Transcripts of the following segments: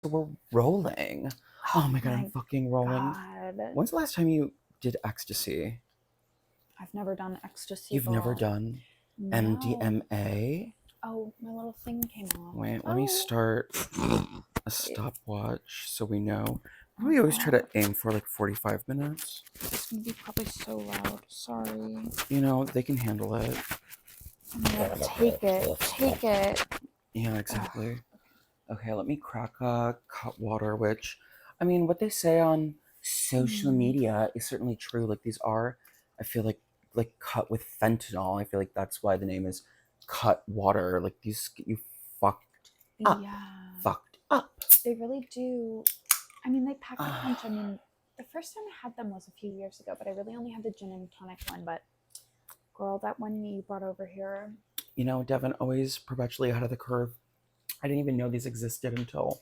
So we're rolling. Oh my god, I'm fucking rolling. God. When's the last time you did ecstasy? I've never done ecstasy. You've never done MDMA? Oh, my little thing came off. Wait, let me start a stopwatch so we know. We always try to aim for like 45 minutes. It's gonna be probably so loud. Sorry. You know, they can handle it. Take it. Take it. Yeah, exactly. Okay, let me crack a cut water, which, I mean, what they say on social media is certainly true. Like, these are, I feel like cut with fentanyl. I feel like that's why the name is cut water. Like, these get you fucked up. Yeah. Fucked up. They really do. I mean, they pack a punch. I mean, the first time I had them was a few years ago, but I really only had the gin and tonic one. But, girl, that one you brought over here. You know, Devin, always perpetually ahead of the curve. I didn't even know these existed until,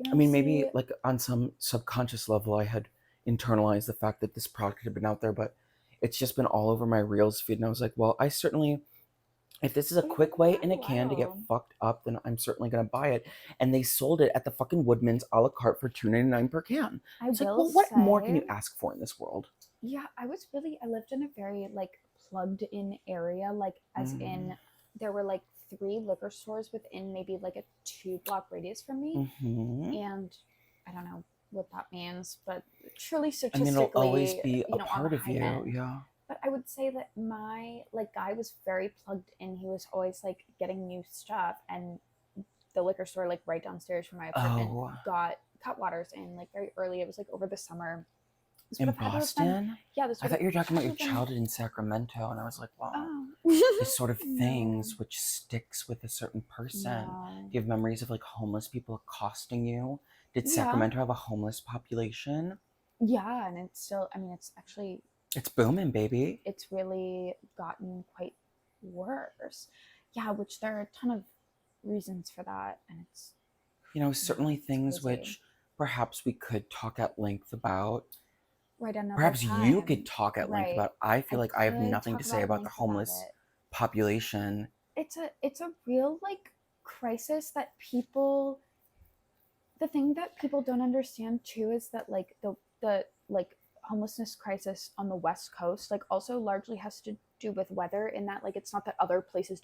I mean, maybe like on some subconscious level, I had internalized the fact that this product had been out there, but it's just been all over my Reels feed. And I was like, well, I certainly, if this is a quick way in a can to get fucked up, then I'm certainly going to buy it. And they sold it at the fucking Woodman's a la carte for $2.99 per can. It's like, well, what more can you ask for in this world? Yeah, I lived in a very like plugged in area, like as in there were like 3 liquor stores within maybe like a 2-block radius from me. And I don't know what that means, but truly statistically, I mean, it'll always be a part of you, yeah. But I would say that my like guy was very plugged in. He was always like getting new stuff, and the liquor store like right downstairs from my apartment got Cutwaters in like very early. It was like over the summer. In Boston? Yeah, I thought you were talking about your childhood in Sacramento, and I was like, wow, this sort of things which sticks with a certain person. Do you have memories of like homeless people accosting you? Did Sacramento have a homeless population? Yeah, and it's still, I mean, it's actually... It's booming, baby. It's really gotten quite worse. Yeah, which there are a ton of reasons for that, and it's... You know, certainly things which perhaps we could talk at length about. Perhaps you could talk at length about. I feel like I have nothing to say about the homeless population. It's a real like crisis that people... The thing that people don't understand too is that like the like homelessness crisis on the West Coast like also largely has to do with weather, in that like it's not that other places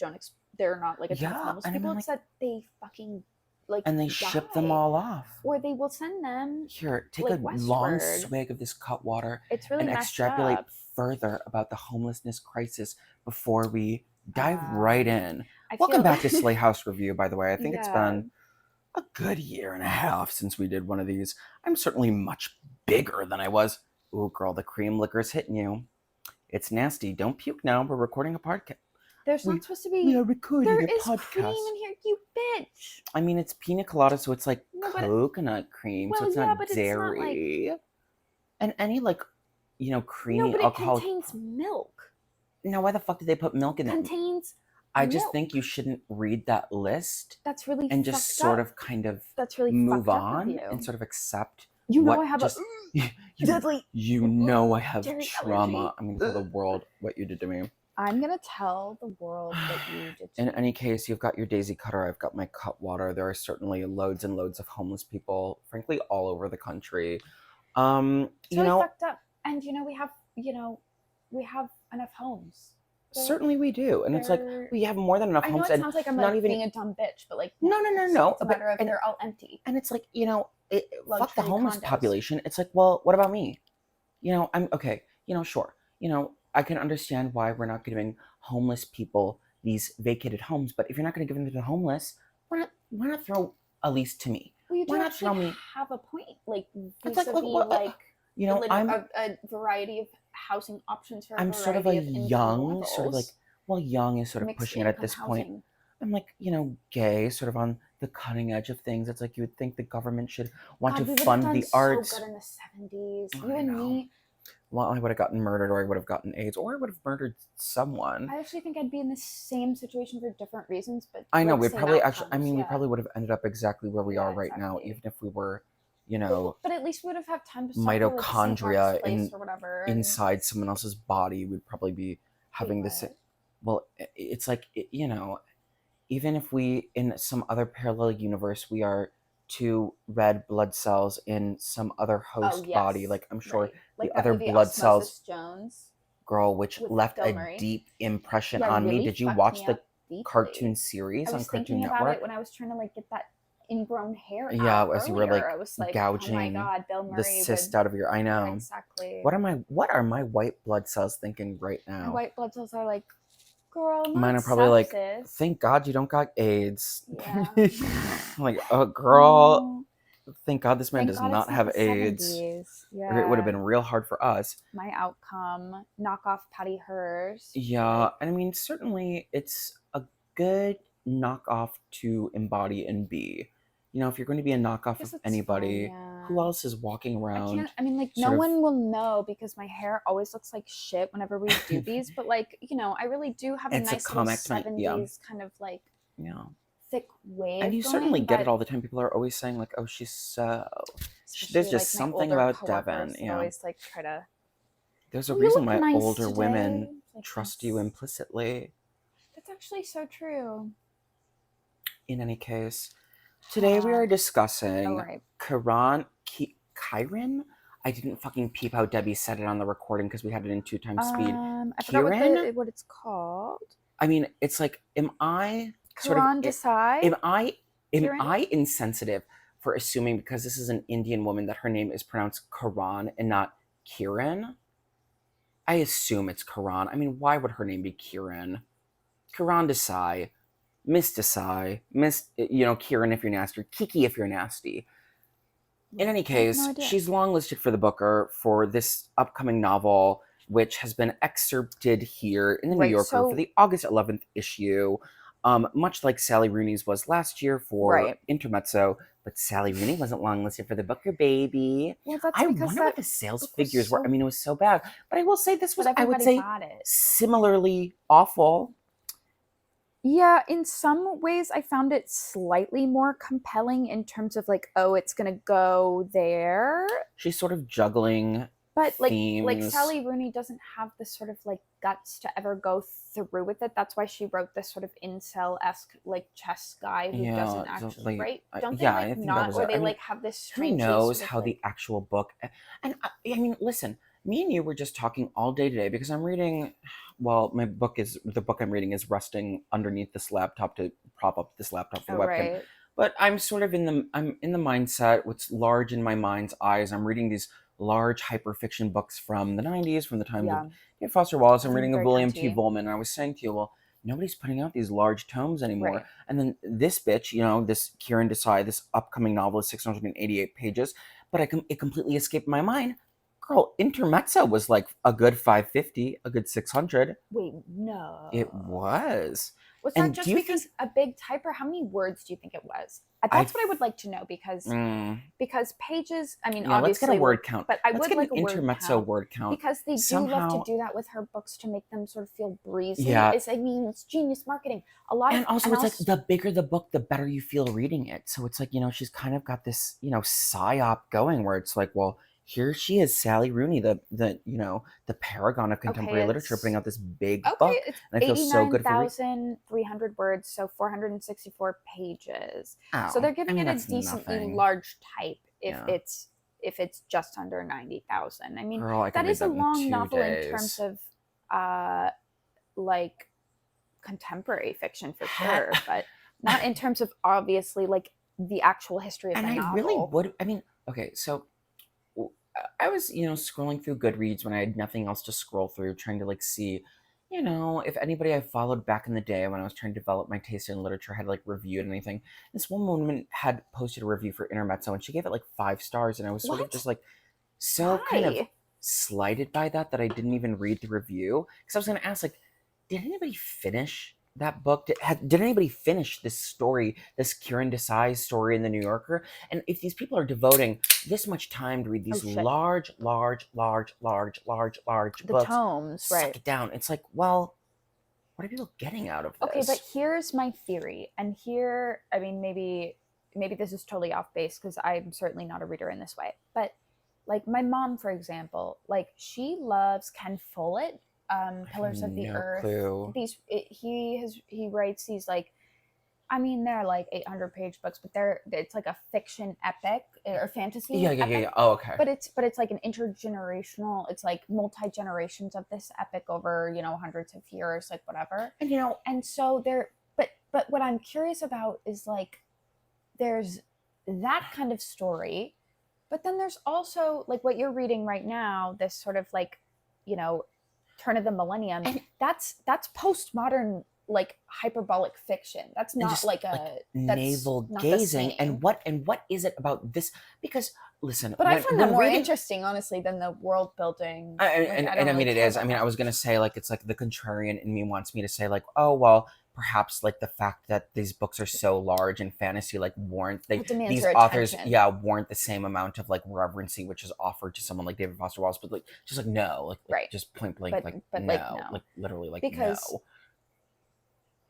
they're not like a ton of homeless people. I mean, it's that they fucking like and they ship them all off, or they will send them here. Take like, a long swig of this cut water. It's really and extrapolate further about the homelessness crisis before we dive right in. Welcome back to Slay House Review, by the way. I think it's been a good year and a half since we did one of these. I'm certainly much bigger than I was. Ooh, girl, the cream liquor's hitting you. It's nasty. Don't puke now. We're recording a podcast. There's not supposed to be... We are recording a podcast. There is cream in here, you bitch. I mean, it's pina colada, so it's like coconut cream, so it's not dairy. It's not like... And any like, you know, creamy alcoholic... it contains milk. Now, why the fuck did they put milk in it? Contains... I just think you shouldn't read that list. That's really and just sort of kind of move on and sort of accept. You know, I have deadly. You know, I have trauma. I'm gonna tell the world what you did to me. I'm gonna tell the world what you did to me. In any case, you've got your daisy cutter. I've got my cut water. There are certainly loads and loads of homeless people, frankly, all over the country. It's really fucked up. And you know, we have enough homes. Certainly we do, and it's like we have more than enough homes. I know it sounds like I'm not even being a dumb bitch, but like no. It's a matter of they're all empty. And it's like, you know, fuck the homeless population. It's like, well, what about me? You know, I'm okay. You know, sure. You know, I can understand why we're not giving homeless people these vacated homes, but if you're not going to give them to the homeless, why not throw a lease to me? Well, you do actually have a point. Like, you know, I'm a variety of housing options for I'm sort of a young, sort of like, well, young is sort of pushing it at this point. I'm like, you know, gay, sort of on the cutting edge of things. It's like you would think the government should want to fund the arts. So good in the 70s. You and me. Well, I would have gotten murdered, or I would have gotten AIDS, or I would have murdered someone. I actually think I'd be in the same situation for different reasons, but I know we'd probably we probably would have ended up exactly where we are right now, even if we were, you know, but at least we would have had time to mitochondria inside someone else's body. We'd probably be having this. Well, it's like, you know, even if we in some other parallel universe we are to red blood cells in some other host body. Like I'm sure right. Like the that other movie blood cells, Osmosis Jones girl, which with left Bill a Murray. deep impression Yeah, on me. really Did you fucked watch me the up deeply. cartoon series I on was Cartoon thinking about Network? it when I was trying to like get that ingrown hair Yeah, out as you were earlier. like I was like, oh my gouging god, Bill the Murray cyst would. out of your. I Yeah, know. exactly. What are my white blood cells thinking right My now? white blood cells are like, girl, not Mine are probably like, sepsis. thank God you don't got AIDS. Yeah. Like, oh girl, Oh, thank God this man thank does God it's not not have the AIDS. 70s. Or it would have Yeah. been real hard for us. My outcome, knock off Patty Hearst. Yeah, Like, and I mean, certainly it's a good knockoff to embody and be. You know, if you're going to be a I knockoff guess of it's anybody, fun, yeah. who else is walking around? I mean, like, no sort of- one will know because my hair always looks like shit whenever we do these, but, like, you know, I really do have a It's a nice little comic, 70s yeah. kind of, like, Yeah. thick wave And you going, certainly get but it all the time. People are always saying, like, oh, she's so. especially, There's like, just my something older about Devin. coworkers that Yeah. always, like, try to, There's a "Oh, you reason look why nice older today." women Like, trust you that's implicitly. actually so true. In any case, today we are Oh, discussing right. Kiran? I didn't fucking peep how Debbie said it on the recording because we had it in 2x speed. I forgot Kiran? what it's called. I mean, it's like, am I Kiran Desai? am Kiran? I insensitive for assuming because this is an Indian woman that her name is pronounced Karan and not Kiran? I assume it's Karan. I mean, why would her name be Kiran? Kiran Desai, Miss Desai, Miss, Kiran if you're nasty, or Kiki if you're nasty. In any case, no idea. she's longlisted for the Booker for this upcoming novel, which has been excerpted here in the New Right, Yorker so- for the August 11th issue. Much like Sally Rooney's was last year for Right. Intermezzo, but Sally Rooney wasn't longlisted for the Booker, baby. Well, that's I because wonder what that the sales book was figures were. so- I mean, it was so bad. But I will say this was, But I would everybody say, bought it. similarly awful. Yeah, in some ways I found it slightly more compelling in terms of like, oh, it's gonna go there. She's sort of juggling But like themes. Sally Rooney doesn't have this sort of like guts to ever go through with it. That's why she wrote this sort of incel-esque like chess guy who doesn't actually right. Don't they I like think not, or they I mean, like have this who strange. knows sort of, how like, the actual book? And I mean, listen, me and you were just talking all day today because I'm reading. Well, the book I'm reading is resting underneath this laptop to prop up this laptop for the webcam. right. But I'm sort of in the mindset. What's large in my mind's eyes? I'm reading these large hyperfiction books from the 90s, from the time Yeah. of David Foster Wallace. I'm Something reading of very William T. cunty. Vollman, and I was saying to you, well, nobody's putting out these large tomes anymore. Right. And then this bitch, this Kiran Desai, this upcoming novel is 688 pages, but it completely escaped my mind. Girl, Intermezzo was like a good 550, a good 600. Wait, no. It was. Was And that just do you because think- a big typer? How many words do you think it was? That's what I would like to know because pages. I mean, Yeah, let's obviously, get a word count. But I Let's would get like an a word Intermezzo count word count because they do somehow. love to do that with her books to make them sort of feel breezy. Yeah. I mean, it's genius marketing. A lot And of also, it's like the bigger the book, the better you feel reading it. So it's like, she's kind of got this, psyop going where it's like, well, here she is, Sally Rooney, the paragon of contemporary literature, putting out this big book. It's And I feel so good for 89,300 words, so 464 pages. Oh, So they're giving it a that's decently nothing. large type if Yeah. it's just under 90,000. I mean, Girl, I can that read is a that in long 2 novel days. in terms of like contemporary fiction for Ha- sure, but not in terms of obviously like the actual history of And the I novel. really would. I mean, okay, so I was, scrolling through Goodreads when I had nothing else to scroll through, trying to like see, if anybody I followed back in the day when I was trying to develop my taste in literature had like reviewed anything. This one woman had posted a review for Intermezzo and she gave it like 5 stars, and I was sort of What? just like so kind of Why? slighted by that I didn't even read the review because I was going to ask, like, did anybody finish that book? Did anybody finish this story, this Kiran Desai story in the New Yorker? And if these people are devoting this much time to read these large The books, tomes, suck right? it down. It's like, well, what are people getting out of this? Okay, but here's my theory, and here, I mean, maybe this is totally off base because I'm certainly not a reader in this way, but like my mom, for example, like she loves Ken Follett, Pillars of the Earth. Clue. He writes these like I mean, they're like 800-page books, but it's like a fiction epic or fantasy Yeah. epic. Oh, okay. But it's like an intergenerational. It's like multi generations of this epic over hundreds of years, like whatever. And And so but what I'm curious about is like there's that kind of story, but then there's also like what you're reading right now, this sort of like turn of the millennium. And that's postmodern, like hyperbolic fiction. That's not just like navel gazing. And what is it about this? Because listen, but I find that more interesting, honestly, than the world building. I mean, it is. I mean, I was gonna say like it's like the contrarian in me wants me to say like, oh well, perhaps like the fact that these books are so large and fantasy like warrant these authors warrant the same amount of like reverency which is offered to someone like David Foster Wallace, but like just like no, like right, just point blank, but no, like literally like because no.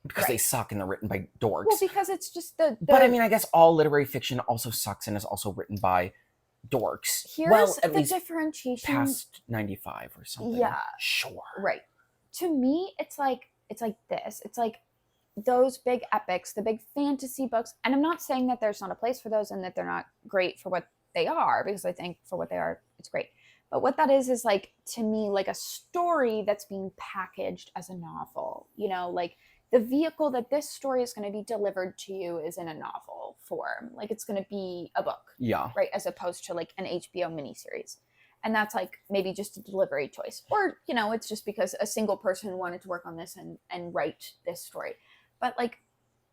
Because they suck and they're written by dorks. Well, because it's just the But I mean, I guess all literary fiction also sucks and is also written by dorks. Here's at the least differentiation. Past 95 or something. Yeah. Sure. Right. To me, it's like this. It's like those big epics, the big fantasy books. And I'm not saying that there's not a place for those and that they're not great for what they are, because I think for what they are, it's great. But what that is like, to me, like a story that's being packaged as a novel. Like the vehicle that this story is going to be delivered to you is in a novel form. Like it's going to be a book. Yeah. Right. As opposed to like an HBO miniseries. And that's like maybe just a delivery choice. Or, it's just because a single person wanted to work on this and write this story. But like,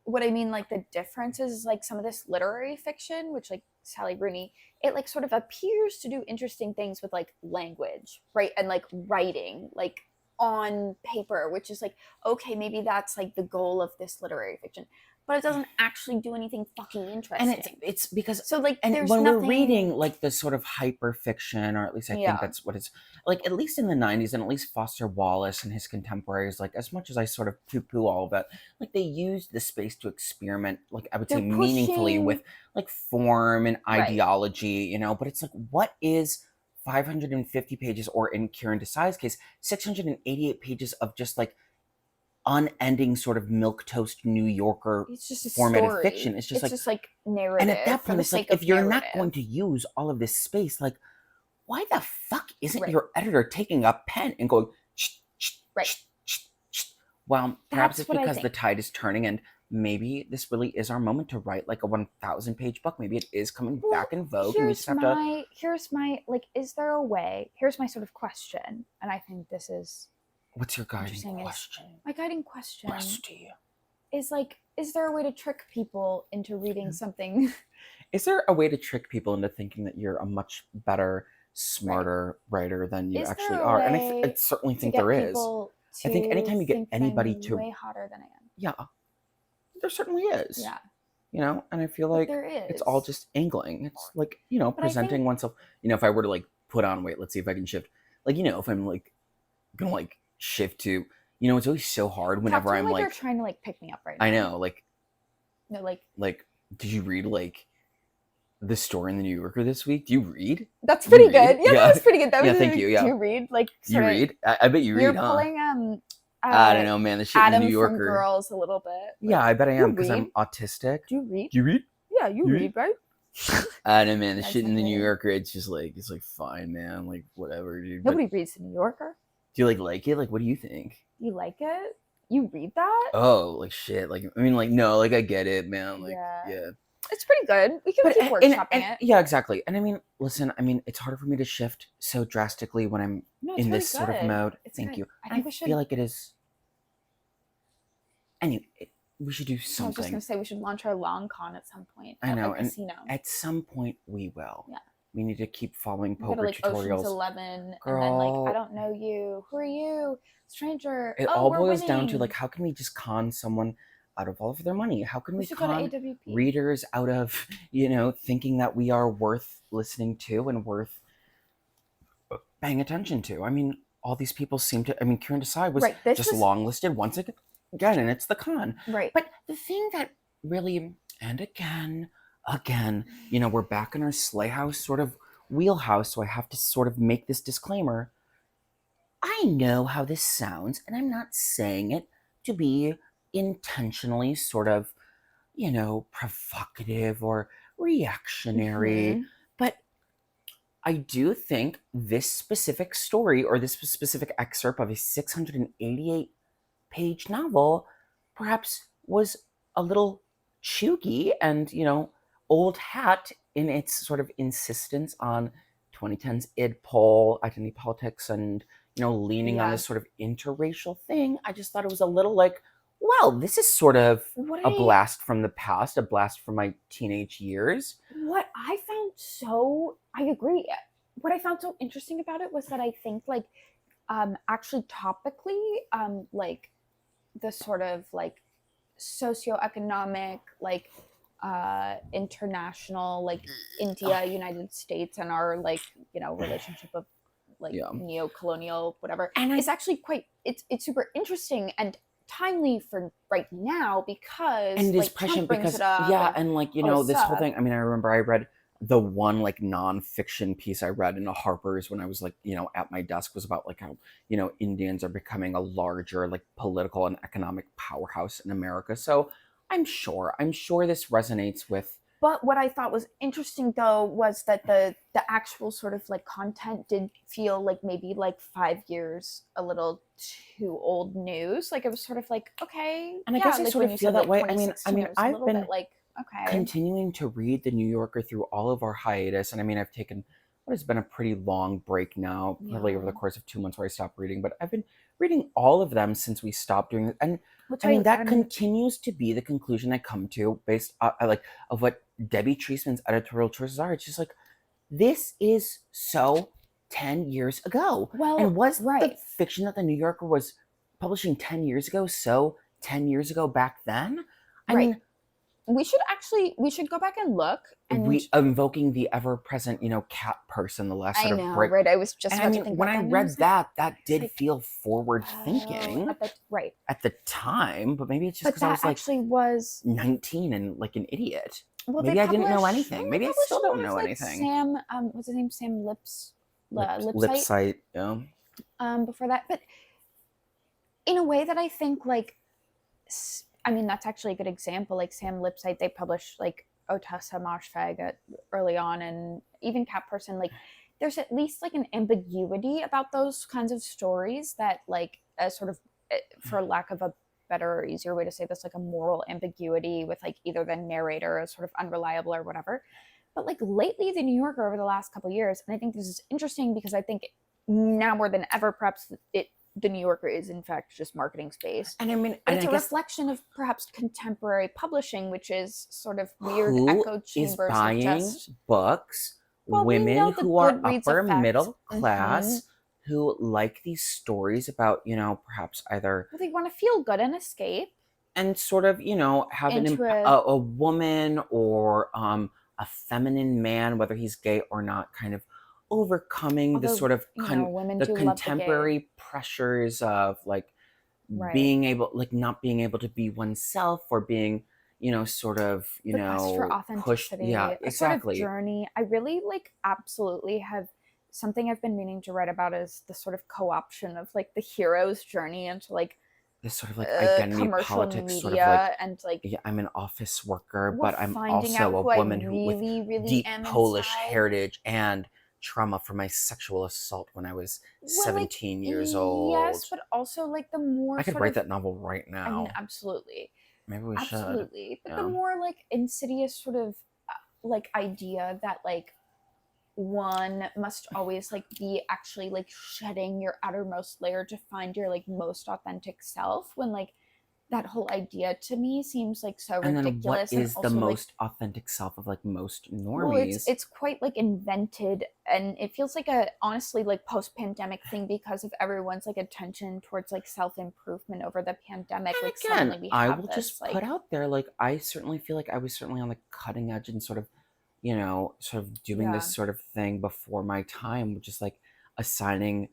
what I mean, like the difference is like some of this literary fiction, which like Sally Rooney, it like sort of appears to do interesting things with like language, right? And like writing, like on paper, which is like, okay, maybe that's like the goal of this literary fiction, but it doesn't actually do anything fucking interesting. And it's because so like, and there's when nothing... we're reading like the sort of hyper fiction, or at least I think that's what it's like, at least in the 90s, and at least Foster Wallace and his contemporaries, like as much as I sort of poo-poo all of that, like they used the space to experiment, like I would say meaningfully with like form and ideology, but it's like, what is 550 pages, or in Kiran Desai's case, 688 pages of just like unending sort of milquetoast New Yorker formatted fiction. It's just like narrative. And at that point, it's like, if you're not going to use all of this space, like, why the fuck isn't your editor taking a pen and going, well, perhaps it's because the tide is turning, and maybe this really is our moment to write like a 1,000-page book. Maybe it is coming back in vogue, and we just have to... Here's my, like, is there a way? Here's my sort of question, and I think this is... What's your guiding question? My guiding question Rusty. Is like, is there a way to trick people into reading something? Is there a way to trick people into thinking that you're a much better, smarter writer than you actually are? And I certainly think there is. I think anytime you get anybody to... way hotter than I am. Yeah. There certainly is. Yeah. And I feel like it's all just angling. It's like, presenting oneself. If I were to like put on weight, let's see if I can shift. Like, if I'm like gonna like shift to, it's always so hard whenever I'm like... You're trying to like pick me up right now. I know, like... No, like... Like, did you read like the story in the New Yorker this week? Do you read? That's pretty good. Yeah, that was pretty good. Thank you. Yeah. Do you read? Like, you read? I bet you read, You're pulling I don't know, man. The shit Adam in the New Yorker. From Girls a little bit. Like, yeah, I bet I am, because I'm autistic. Do you read? Do you read? Yeah, you read, right? I don't know, man. The shit in the New Yorker, it's just like, it's like, fine, man. Like, whatever, dude. Nobody reads the New Yorker. Do you like it? Like, what do you think? You like it? You read that? Oh, like shit. Like, I mean, like, no, like, I get it, man. Like, yeah. It's pretty good. We can keep workshopping it. Yeah, exactly. And I mean, listen, it's harder for me to shift so drastically when I'm in this sort of mode. Thank you. I feel like it is... Anyway, we should do something. I was just going to say, we should launch our long con at some point. I know, and casino. At some point we will. Yeah. We need to keep following poker like tutorials. Ocean's 11, Girl, and then like, I don't know you. Who are you? Stranger. It all boils down to like, how can we just con someone out of all of their money? How can we con readers out of, thinking that we are worth listening to and worth paying attention to? I mean, all these people seem to... I mean, Kiran Desai was just long-listed once again, and it's the con. Right. But the thing that really... And again, we're back in our Slay House sort of wheelhouse, so I have to sort of make this disclaimer. I know how this sounds, and I'm not saying it to be intentionally sort of provocative or reactionary. Mm-hmm. But I do think this specific story or this specific excerpt of a 688-page novel perhaps was a little chuggy and, old hat in its sort of insistence on 2010's id poll, identity politics, and, leaning on Yeah. this sort of interracial thing. I just thought it was a little like, well, this is sort of a blast from the past, a blast from my teenage years. I agree. What I found so interesting about it was that I think like actually topically like the sort of like socioeconomic like international like India, United States, and our like relationship of like neo-colonial whatever, and it's actually quite it's super interesting and timely for right now because and it is like prescient Trump brings because it up and like all this this whole stuff. thing. I mean, I remember I read the one like nonfiction piece I read in a Harper's when I was like at my desk was about like how Indians are becoming a larger like political and economic powerhouse in America. So I'm sure this resonates with. But what I thought was interesting though was that the actual sort of like content did feel like maybe like 5 years a little too old news. Like it was sort of like, okay. And I guess I like sort when of you feel said that like way. 2016, it was a I've little been bit like, okay. continuing to read the New Yorker through all of our hiatus, and I mean I've taken what has been a pretty long break now, probably over the course of 2 months where I stopped reading, but I've been reading all of them since we stopped doing it. And that continues to be the conclusion I come to based like of what Debbie Treisman's editorial choices are. It's just like, this is so 10 years ago. Well, and was the fiction that the New Yorker was publishing 10 years ago so 10 years ago back then? I mean, we should go back and look. And we invoking the ever-present, cat person, the last sort of break. Right? I was just and about I mean, to think when about I that, read that did like, feel forward-thinking at the time, but maybe it's just because I was like actually was 19 and like an idiot. Well, maybe I didn't know anything. Maybe I still don't know anything. Sam, what's his name? Sam Lipsite. Yeah. Before that, but in a way that I think like, I mean, that's actually a good example. Like Sam Lipsite, they published like Otessa Marshfag early on, and even Cat Person. Like, there's at least like an ambiguity about those kinds of stories that like a sort of, for lack of a better or easier way to say this, like a moral ambiguity with like either the narrator is sort of unreliable or whatever. But like lately, the New Yorker over the last couple of years, and I think this is interesting because I think now more than ever, perhaps the New Yorker is in fact just marketing space. And I mean, but it's a reflection of perhaps contemporary publishing, which is sort of weird echo chambers. Who is buying books? Well, women who are upper middle class, who like these stories about, perhaps either they want to feel good and escape, and sort of, have a woman or a feminine man, whether he's gay or not, kind of overcoming the sort of the contemporary pressures of like being able, like not being able to be oneself, or being sort of the quest for authenticity, exactly, sort of journey. I really like absolutely have something I've been meaning to write about is the sort of co-option of like the hero's journey into like this sort of like identity politics, media, sort of like, and like, yeah, I'm an office worker, but I'm also a woman with deep Polish heritage and trauma from my sexual assault when I was 17 years old. Yes, but also like the more I could write that novel right now. I mean, absolutely. Maybe we should. Absolutely. But the more like insidious sort of like idea that like one must always like be actually like shedding your outermost layer to find your like most authentic self, when like that whole idea to me seems like so and ridiculous. Then what is the most authentic self of like most normies? Well, it's quite like invented, and it feels like a honestly like post-pandemic thing because of everyone's like attention towards like self-improvement over the pandemic. And like again, I will just put out there, like, I certainly feel like I was certainly on the cutting edge and sort of, sort of doing this sort of thing before my time, which is like assigning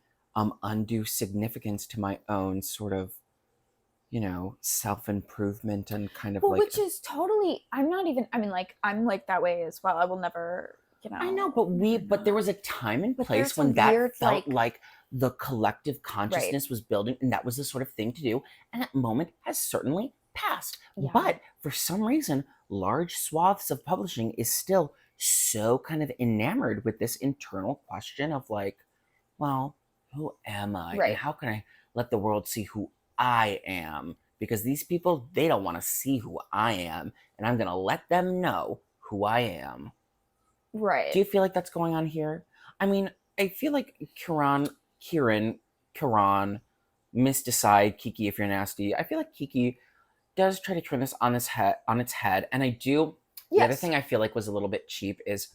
undue significance to my own sort of self-improvement and kind of like, which is totally, I'm like that way as well. I will never, I know, but there was a time and place when that felt like the collective consciousness was building, and that was the sort of thing to do, and that moment has certainly passed. But for some reason, large swaths of publishing is still so kind of enamored with this internal question of like, well, who am I? And how can I let the world see who I am? Because these people, they don't want to see who I am, and I'm going to let them know who I am. Right. Do you feel like that's going on here? I mean, I feel like Kiran, Miss Desai, Kiki, if you're nasty. I feel like Kiki does try to turn this on its head, and I do. The other thing I feel like was a little bit cheap is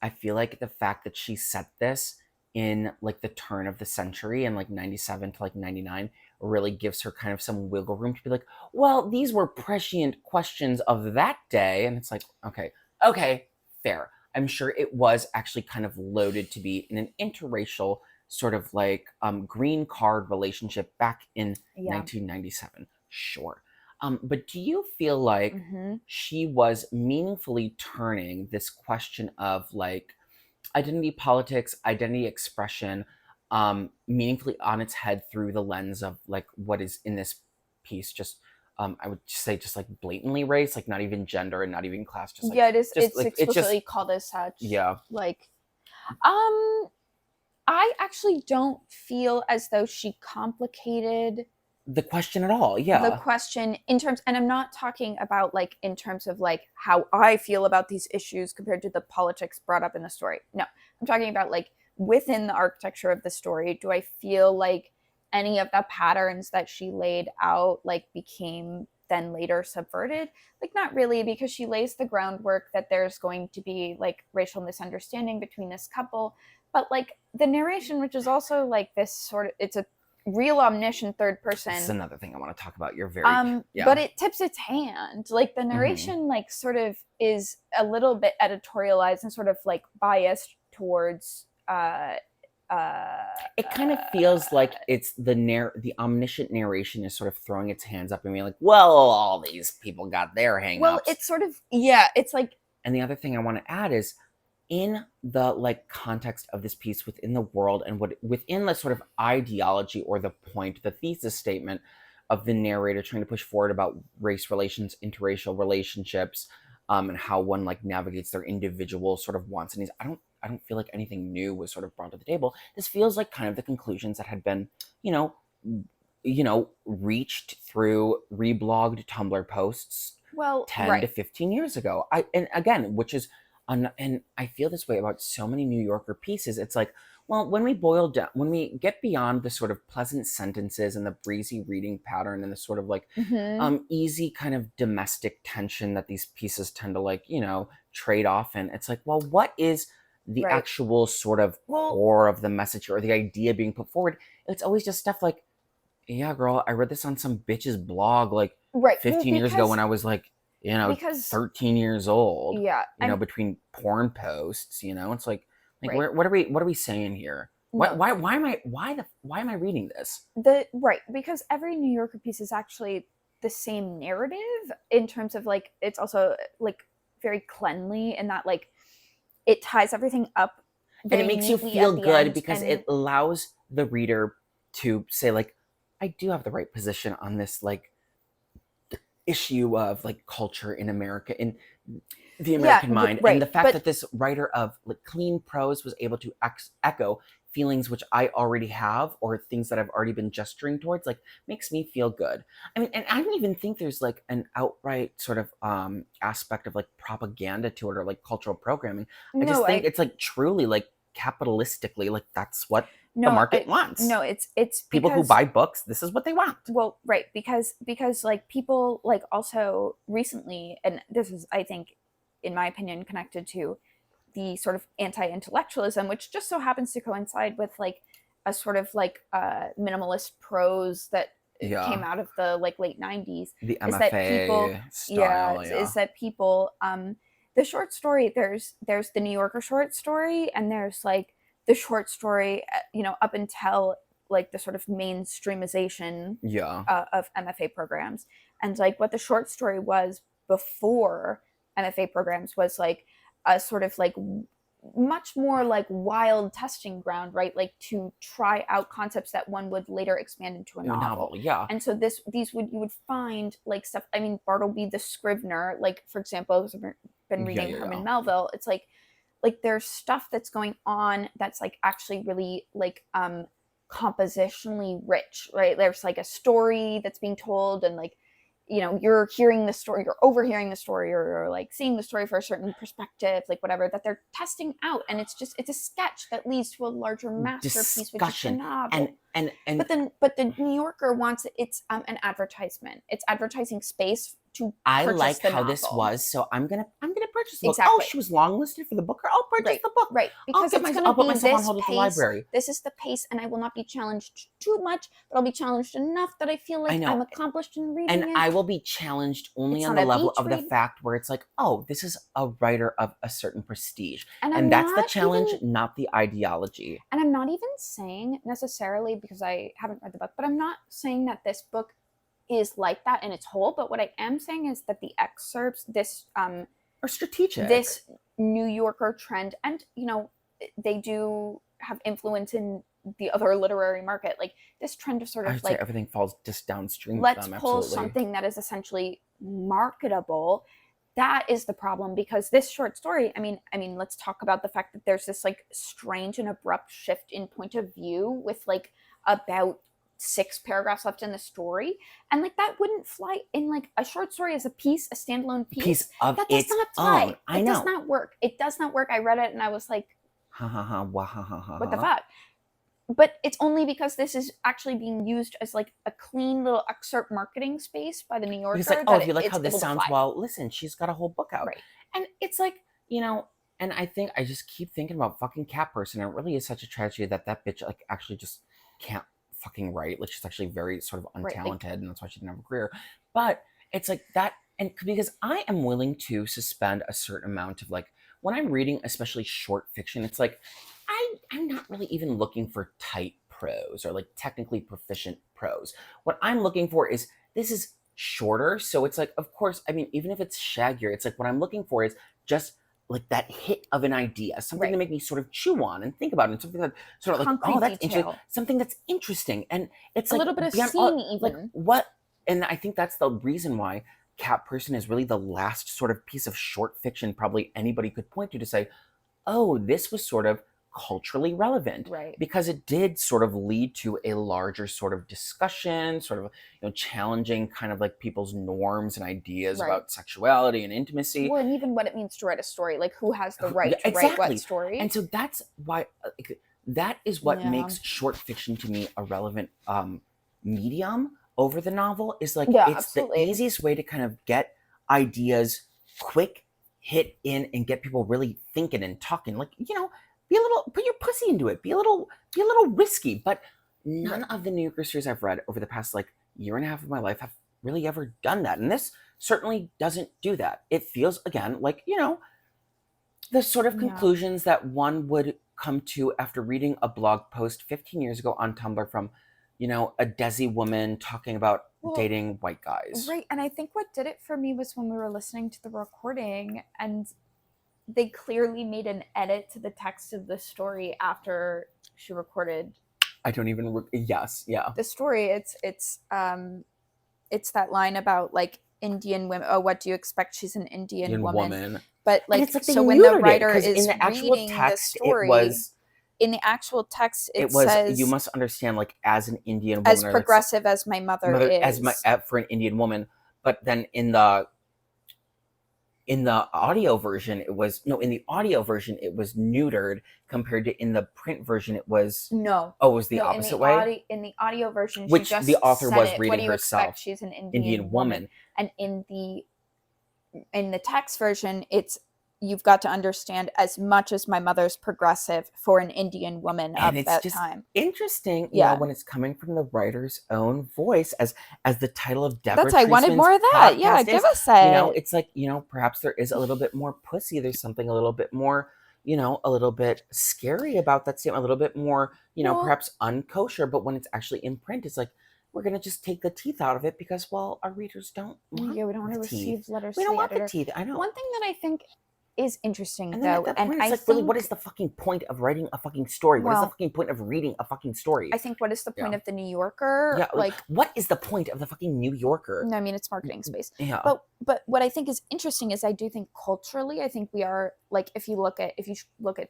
I feel like the fact that she set this in like the turn of the century in like 97 to like 99 really gives her kind of some wiggle room to be like, well, these were prescient questions of that day. And it's like, okay, fair. I'm sure it was actually kind of loaded to be in an interracial sort of like green card relationship back in 1997. Sure. But do you feel like she was meaningfully turning this question of like identity politics, identity expression, meaningfully on its head through the lens of like what is in this piece? Just I would say just like blatantly race, like not even gender and not even class. Just like, it's like, explicitly called as such. Yeah. Like, I actually don't feel as though she complicated the question at all. Yeah. The question in terms, and I'm not talking about like in terms of like how I feel about these issues compared to the politics brought up in the story. No, I'm talking about like within the architecture of the story. Do I feel like any of the patterns that she laid out like became then later subverted? Like not really, because she lays the groundwork that there's going to be like racial misunderstanding between this couple, but like the narration, which is also like this sort of, it's a real omniscient third person. This is another thing I want to talk about. You're very but it tips its hand. Like the narration like sort of is a little bit editorialized and sort of like biased towards it kind of feels like it's the omniscient narration is sort of throwing its hands up and being like, well, all these people got their hang-ups. Well, it's sort of, yeah, it's like. And the other thing I want to add is in the like context of this piece within the world and what within the sort of ideology or the point, the thesis statement of the narrator trying to push forward about race relations, interracial relationships, and how one like navigates their individual sort of wants and needs. I don't feel like anything new was sort of brought to the table. This feels like kind of the conclusions that had been, reached through reblogged Tumblr posts 10 to 15 years ago. And again, which is and I feel this way about so many New Yorker pieces. It's like, well, when we get beyond the sort of pleasant sentences and the breezy reading pattern and the sort of like easy kind of domestic tension that these pieces tend to like, trade off. And it's like, well, what is the actual sort of core of the message or the idea being put forward? It's always just stuff like, yeah, girl, I read this on some bitch's blog like 15 years ago when I was like, 13 years old. Yeah. Between porn posts, it's like what are we saying here? No. Why am I reading this? Because every New Yorker piece is actually the same narrative in terms of like it's also like very cleanly in that like it ties everything up. And it makes you feel good because it allows the reader to say like, I do have the right position on this like issue of like culture in America, in the American mind, and the fact that this writer of like clean prose was able to echo feelings which I already have or things that I've already been gesturing towards, like makes me feel good. I mean, and I don't even think there's like an outright sort of aspect of like propaganda to it or like cultural programming. I just think it's like truly like capitalistically, like that's what the market wants. No, it's people who buy books, this is what they want. Well, right, because like people like also recently, and this is I think in my opinion connected to the sort of anti-intellectualism, which just so happens to coincide with like a sort of like minimalist prose that came out of the like late 90s. The MFA style, is that people the short story, there's the New Yorker short story, and there's like the short story, up until like the sort of mainstreamization of MFA programs. And like what the short story was before MFA programs was like a sort of like much more like wild testing ground, right? Like to try out concepts that one would later expand into a novel. Yeah. And so you would find like stuff. I mean, Bartleby the Scrivener, like for example, I've been reading Herman Melville. It's like there's stuff that's going on that's like actually really like compositionally rich, right? There's like a story that's being told, and like, you know, you're hearing the story, you're overhearing the story, or like seeing the story for a certain perspective, like whatever, that they're testing out. And it's a sketch that leads to a larger masterpiece, which is a novel. And but the New Yorker wants it's an advertisement. It's advertising space to I purchase like the how novel. This was, so I'm gonna purchase the book. Exactly. Oh, she was longlisted for the Booker. I'll purchase the book. Right, because I'll put myself on hold at the library. This is the pace, and I will not be challenged too much, but I'll be challenged enough that I feel like I'm accomplished in reading it. And I will be challenged only on the level of the fact where it's like, oh, this is a writer of a certain prestige, and that's the challenge, not the ideology. And I'm not even saying necessarily, because I haven't read the book, but I'm not saying that this book is like that in its whole. But what I am saying is that the excerpts, this are strategic. This New Yorker trend, and you know, they do have influence in the other literary market. Like this trend of sort of I'd say everything falls just downstream. Let's pull something that is essentially marketable. That is the problem, because this short story, I mean, let's talk about the fact that there's this like strange and abrupt shift in point of view with like about 6 paragraphs left in the story, and like that wouldn't fly in like a short story as a piece, a standalone piece of that does not fly. Own. I know. Does not work. It does not work. I read it and I was like, what the fuck? But it's only because this is actually being used as like a clean little excerpt marketing space by the New Yorker. It's like, oh, if you like how this sounds, well, listen, she's got a whole book out, right? And it's like, you know. And I think I just keep thinking about fucking Cat Person. And it really is such a tragedy that bitch like actually just can't fucking write. Like she's actually very sort of untalented, and that's why she didn't have a career. But it's like that, and because I am willing to suspend a certain amount of like when I'm reading, especially short fiction, it's like I'm not really even looking for tight prose or like technically proficient prose. What I'm looking for is this is shorter, so it's like, of course, I mean, even if it's shaggier, it's like what I'm looking for is just like that hit of an idea, something to make me sort of chew on and think about it, and something that sort of like, oh, that's interesting, something that's interesting, and it's a like little bit of scene, even like what. And I think that's the reason why Cat Person is really the last sort of piece of short fiction probably anybody could point to say, oh, this was sort of culturally relevant, right? Because it did sort of lead to a larger sort of discussion, sort of, you know, challenging kind of like people's norms and ideas about sexuality and intimacy. Well, and even what it means to write a story, like who has the right to write what story. And so that's why that is what makes short fiction to me a relevant medium over the novel, is like it's the easiest way to kind of get ideas quick, hit in, and get people really thinking and talking. Like, you know, be a little, put your pussy into it. Be a little risky. But none of the New Yorker series I've read over the past like year and a half of my life have really ever done that. And this certainly doesn't do that. It feels, again, like, you know, the sort of conclusions that one would come to after reading a blog post 15 years ago on Tumblr from, you know, a Desai woman talking about dating white guys. Right. And I think what did it for me was when we were listening to the recording and they clearly made an edit to the text of the story after she recorded. I don't even. Yes, yeah. The story. It's that line about like Indian women. Oh, what do you expect? She's an Indian woman. But like, so when the writer is in the actual reading text, the story, it was. In the actual text, it was, says, you must understand, like, as an Indian woman, as progressive as my mother is, for an Indian woman. But then in the audio version, it was neutered compared to in the print version. It was it was the opposite way. In the audio version, which she just the author said was it. reading What do you herself. Expect? She's an Indian woman, and in the text version, it's you've got to understand as much as my mother's progressive for an Indian woman of that time. Interesting, you know, when it's coming from the writer's own voice, as the title of Deborah. That's I wanted more of that. Yeah, give us it. You know, it's like, you know, perhaps there is a little bit more pussy. There's something a little bit more, you know, a little bit scary about that statement. A little bit more, you know, perhaps unkosher. But when it's actually in print, it's like, we're gonna just take the teeth out of it because, well, our readers don't want. Yeah, we don't want to receive letters. We don't want the teeth. I know. One thing that I think is interesting, And then though. at that And point, it's I like, think, really, what is the fucking point of writing a fucking story? What is the well, fucking point of reading a fucking story? I think, what is the point Yeah. of the New Yorker? Yeah, Like, what is the point of the fucking New Yorker? no, I mean, it's marketing space. Yeah. But what I think is interesting is, I do think culturally, I think we are, like, if you look at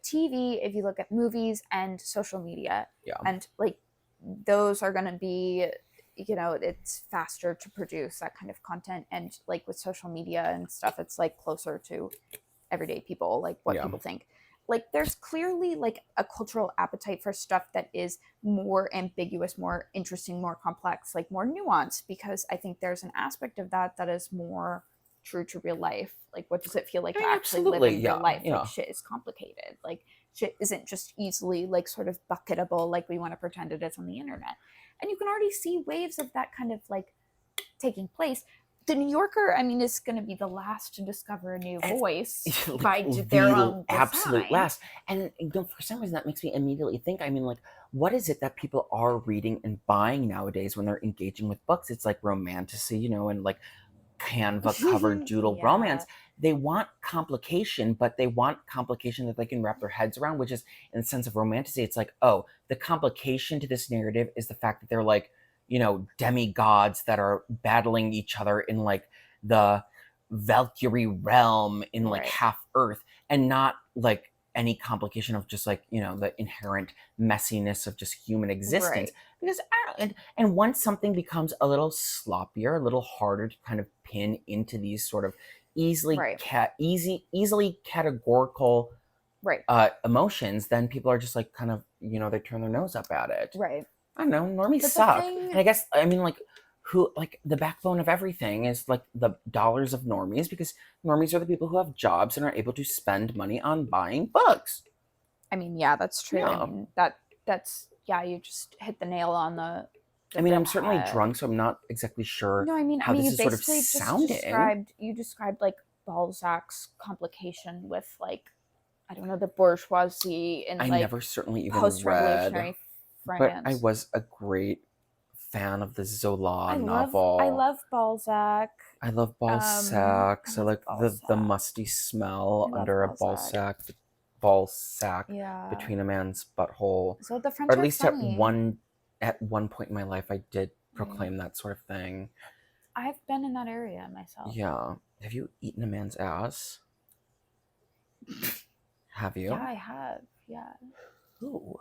TV, if you look at movies and social media, Yeah. and like those are going to be, you know, it's faster to produce that kind of content, and like with social media and stuff, it's like closer to everyday people, like what Yeah. people think. Like, there's clearly like a cultural appetite for stuff that is more ambiguous, more interesting, more complex, like more nuanced, because I think there's an aspect of that that is more true to real life. Like, what does it feel like I to mean, actually live absolutely, in yeah, real life? yeah. Like, shit is complicated. Like, shit isn't just easily like sort of bucketable like we want to pretend it is on the internet. And you can already see waves of that kind of like taking place. The New Yorker, I mean, is going to be the last to discover a new voice by their own absolute design. last. And you know, for some reason, that makes me immediately think, I mean, like, what is it that people are reading and buying nowadays when they're engaging with books? It's like romantasy, you know, and like Canva cover doodle Yeah. romance. They want complication, but they want complication that they can wrap their heads around, which is, in the sense of romantasy, it's like, oh, the complication to this narrative is the fact that they're like, you know, demigods that are battling each other in like the Valkyrie realm in like Right. half Earth, and not like any complication of just like, you know, the inherent messiness of just human existence. Right. Because and once something becomes a little sloppier, a little harder to kind of pin into these sort of easily Right. easily categorical Right. emotions, then people are just like kind of, you know, they turn their nose up at it. Right. I don't know, normies But the suck. thing- And I guess, I mean, like, who, like, the backbone of everything is like the dollars of normies, because normies are the people who have jobs and are able to spend money on buying books. I mean, yeah, that's true. Yeah. I mean, that's yeah, you just hit the nail on the I mean, I'm the certainly head. drunk, so I'm not exactly sure No, I mean, how this you is sort of basically just sounding. described like Balzac's complication with, like, I don't know, the bourgeoisie in I like never certainly even post-revolutionary read, France. but I was a great fan of the Zola novel. I love Balzac. I love Balzac. So like the Balzac. musty smell I love under a Balzac. Balzac Yeah. between a man's butthole. So the French Or at are least funny. at one point in my life, I did proclaim that sort of thing. I've been in that area myself. Yeah. Have you eaten a man's ass? Have you? Yeah, I have. Yeah. Ooh.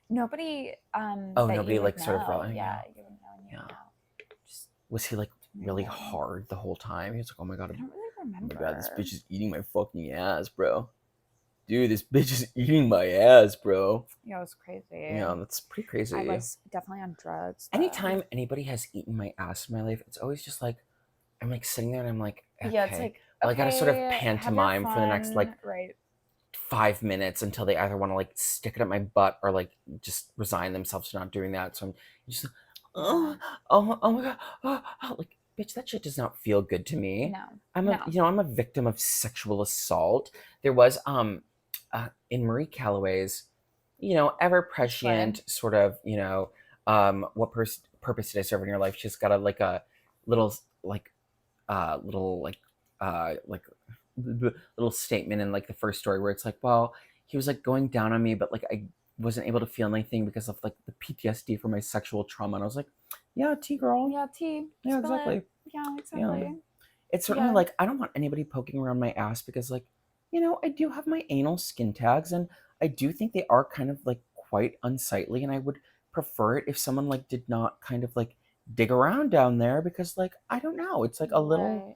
Nobody. Oh, that nobody you would like sort of know. really. Yeah, you would know. And you Yeah. would know. Just, Was he like really random. hard the whole time? He was like, oh my god, I don't really oh remember. my god, this bitch is eating my fucking ass, bro. Dude, this bitch is eating my ass, bro. Yeah, it was crazy. Yeah, that's pretty crazy. I was definitely on drugs. Though. Anytime anybody has eaten my ass in my life, it's always just like, I'm like sitting there and I'm like, okay. Yeah, it's like, Well, I gotta sort of okay, have your pantomime for the next like right. 5 minutes until they either want to like stick it up my butt or like just resign themselves to not doing that. So I'm just like, oh my god, like, bitch, that shit does not feel good to me. No, I'm a victim of sexual assault. There was in Marie Calloway's, you know, ever prescient sort of, you know, what purpose did I serve in your life? She's got a like a little like little statement in like the first story where it's like, well, he was like going down on me, but like I wasn't able to feel anything because of like the PTSD from my sexual trauma. And I was like, yeah, T girl. Yeah, T. Yeah, exactly. Yeah, exactly. Yeah. It's certainly like, I don't want anybody poking around my ass because, like, you know, I do have my anal skin tags and I do think they are kind of like quite unsightly, and I would prefer it if someone like did not kind of like dig around down there, because like, I don't know, it's like a little. Right.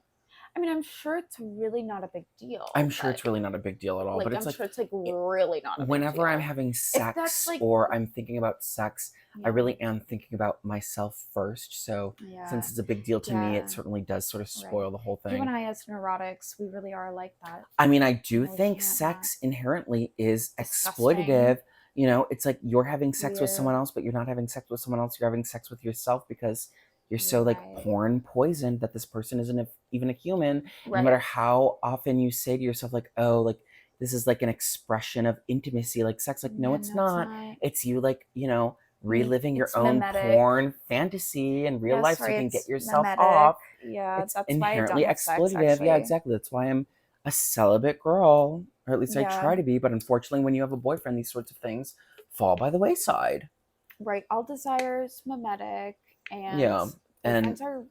I mean, I'm sure it's really not a big deal. I'm sure it's really not a big deal at all, like, but it's I'm sure it's like really not a big whenever deal. I'm having sex or I'm thinking about sex, I really am thinking about myself first. So since it's a big deal to me, it certainly does sort of spoil the whole thing. You and I as neurotics, we really are like that. I mean, I do think sex inherently is exploitative. You know, it's like you're having sex with someone else, but you're not having sex with someone else. You're having sex with yourself because you're so like porn poisoned that this person isn't even a human. No matter how often you say to yourself, like, oh, like, this is like an expression of intimacy, like sex. Like, no, it's not. It's you, like, you know, reliving your own porn fantasy in real life so you can get yourself off. Yeah, it's that's inherently why I don't have exploitative. sex, yeah, exactly. That's why I'm a celibate girl, or at least I Yeah. try to be, but unfortunately when you have a boyfriend, these sorts of things fall by the wayside. Right. All desires mimetic, and Yeah. boyfriends And are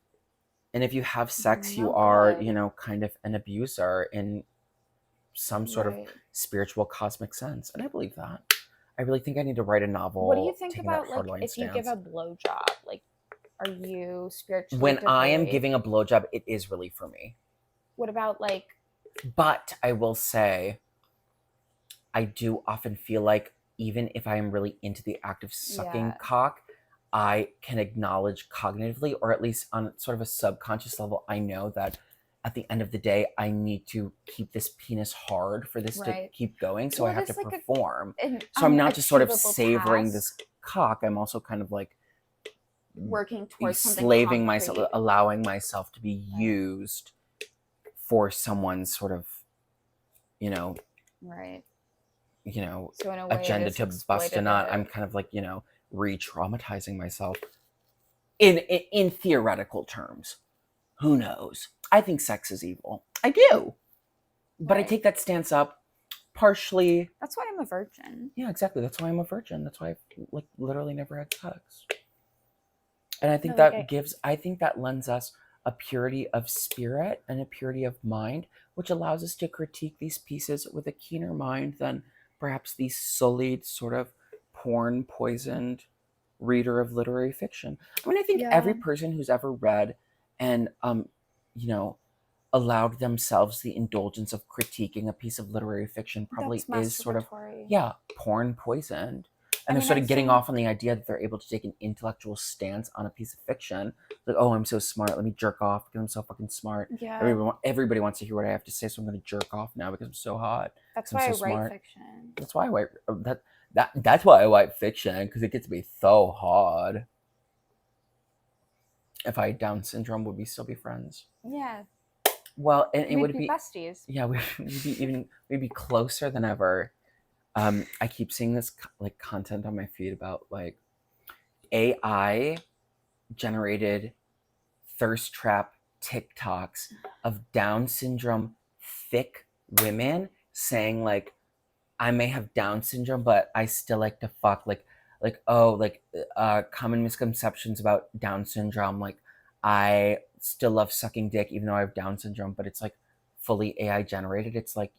if you have sex, you no are, good. kind of an abuser in some sort of Right. spiritual cosmic sense. And I believe that. I really think I need to write a What do you novel think taking that about like hardline if you give stance. a blowjob? Like, are you spiritually When I am devoid? giving a blowjob, it is really for me. What about like But I will say, I do often feel like even if I am really into the act of sucking yeah. cock, I can acknowledge cognitively, or at least on sort of a subconscious level, I know that at the end of the day, I need to keep this penis hard for this to Right. keep going. So Well, I it have to is like perform. an So I'm not just sort of unachievable savoring task, this cock. I'm also kind of like working towards something slaving myself, concrete. allowing myself to be Right. used for someone's sort of, you know, Right. so in a way, it agenda is to bust a nut. I'm exploitative. kind of like, re-traumatizing myself in theoretical terms. Who knows? I think sex is evil. I do. But I Right. take that stance up partially. That's why I'm a virgin. Yeah, exactly. That's why I'm a virgin. That's why I've literally never had sex. And I think No, like I think that lends us a purity of spirit and a purity of mind, which allows us to critique these pieces with a keener mind than perhaps the sullied, sort of porn poisoned reader of literary fiction. I mean, I think every yeah. person who's ever read and you know, allowed themselves the indulgence of critiquing a piece of literary fiction probably That's is sort of, masturbatory. yeah, porn poisoned. I And they're mean, sort I of getting think off on the idea that they're able to take an intellectual stance on a piece of fiction. Like, oh, I'm so smart. Let me jerk off because I'm so fucking smart. yeah. Everybody wants to hear what I have to say, so I'm going to jerk off now because I'm so hot. That's I'm why so I write smart. fiction. That's why I write that's why I write fiction, because it gets to be so hard. If I had Down syndrome, would we still be friends? Yeah. Well, and it We'd would be be, besties. yeah, we'd be closer than ever. I keep seeing this like content on my feed about like AI generated thirst trap TikToks of Down syndrome thick women saying like, I may have Down syndrome, but I still like to fuck. Common misconceptions about Down syndrome. Like, I still love sucking dick even though I have Down syndrome, but it's like fully AI generated. It's like,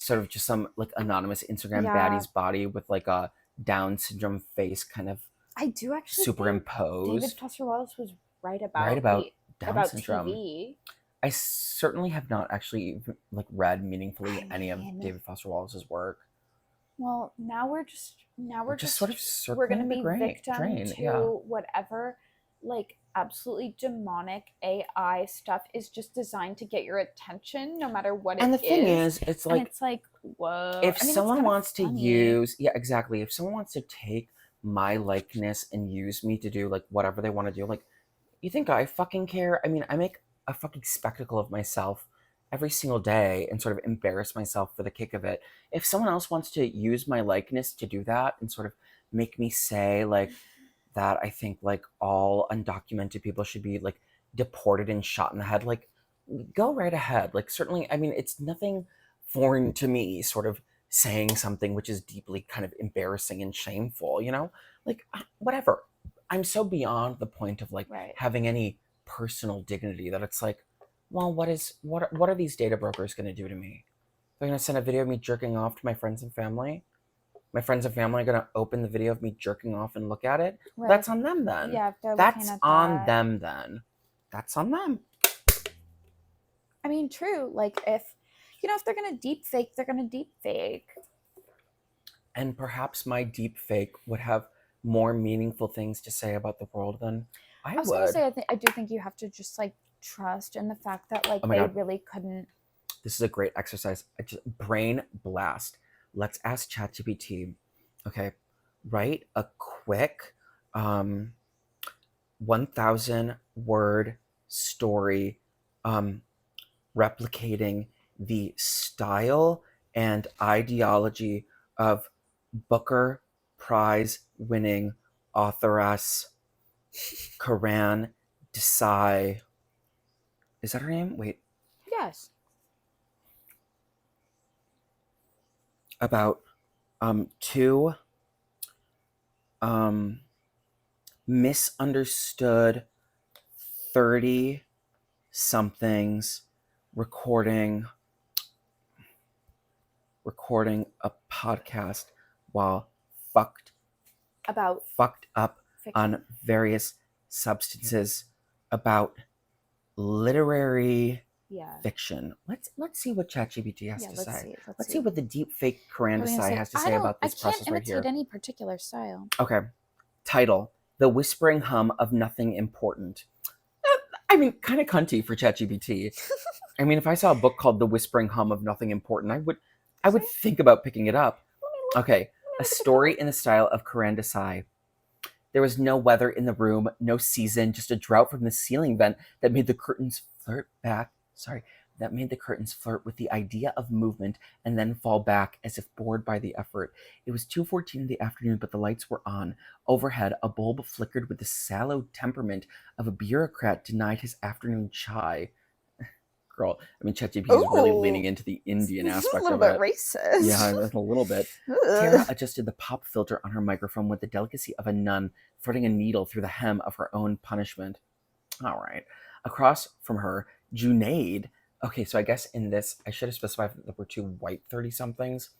sort of just some like anonymous Instagram Yeah. baddie's body with like a Down syndrome face kind of I do actually think David superimposed. Foster Wallace was right Right about about Down syndrome. TV. I certainly have not actually like read meaningfully I any of mean, David Foster Wallace's work. well, now we're just Sort of we're circling gonna the be victim drain. Yeah. to whatever like absolutely demonic AI stuff is just designed to get your attention, no matter what And it the thing is. is, it's And like, it's like, whoa. if I mean, it's someone kind of wants to funny. yeah, exactly. If someone wants to take my likeness and use me to do like whatever they want to do, like, you think I fucking care? I mean, I make a fucking spectacle of myself every single day and sort of embarrass myself for the kick of it. If someone else wants to use my likeness to do that and sort of make me say like that, I think like all undocumented people should be like deported and shot in the head, like, go right ahead. Like, certainly, I mean, it's nothing foreign to me sort of saying something which is deeply kind of embarrassing and shameful, like, whatever. I'm so beyond the point of like Right. having any personal dignity that it's like, well, what are these data brokers going to do to me? They're going to send a video of me jerking off to my friends and family. My friends and family are going to open the video of me jerking off and look at it. Right. That's on them then. Yeah, if they're That's looking at on that. them then. That's on them. I mean, true. Like if they're gonna deep fake, they're gonna deep fake. And perhaps my deep fake would have more meaningful things to say about the world than I I was would. gonna say I do think you have to just like trust in the fact that like Oh my they God. really couldn't. This is a great exercise. Brain blast. Let's ask ChatGPT. Okay, write a quick 1,000 word story replicating the style and ideology of Booker Prize winning authoress Kiran Desai. Is that her name? Wait. Yes. about two misunderstood 30 somethings recording a podcast while fucked About up fiction. on various substances about literary fiction. Let's see what ChatGPT has to say. Let's see what the deep fake Kiran Desai has to say about this process right here. I can't imitate any particular style. Okay. Title: The Whispering Hum of Nothing Important. I mean, kind of cunty for ChatGPT. I mean, if I saw a book called The Whispering Hum of Nothing Important, I would think about picking it up. Okay. A story in the style of Kiran Desai. There was no weather in the room, no season, just a drought from the ceiling vent that made the curtains flirt with the idea of movement and then fall back as if bored by the effort. It was 2:14 in the afternoon, but the lights were on. Overhead, a bulb flickered with the sallow temperament of a bureaucrat denied his afternoon chai. Girl, I mean, ChatGPT is really leaning into the Indian aspect of it. A little bit racist. Yeah, a little bit. Tara adjusted the pop filter on her microphone with the delicacy of a nun threading a needle through the hem of her own punishment. All right. Across from her, Junaid. Okay, so I guess in this, I should have specified that we're two white 30-somethings.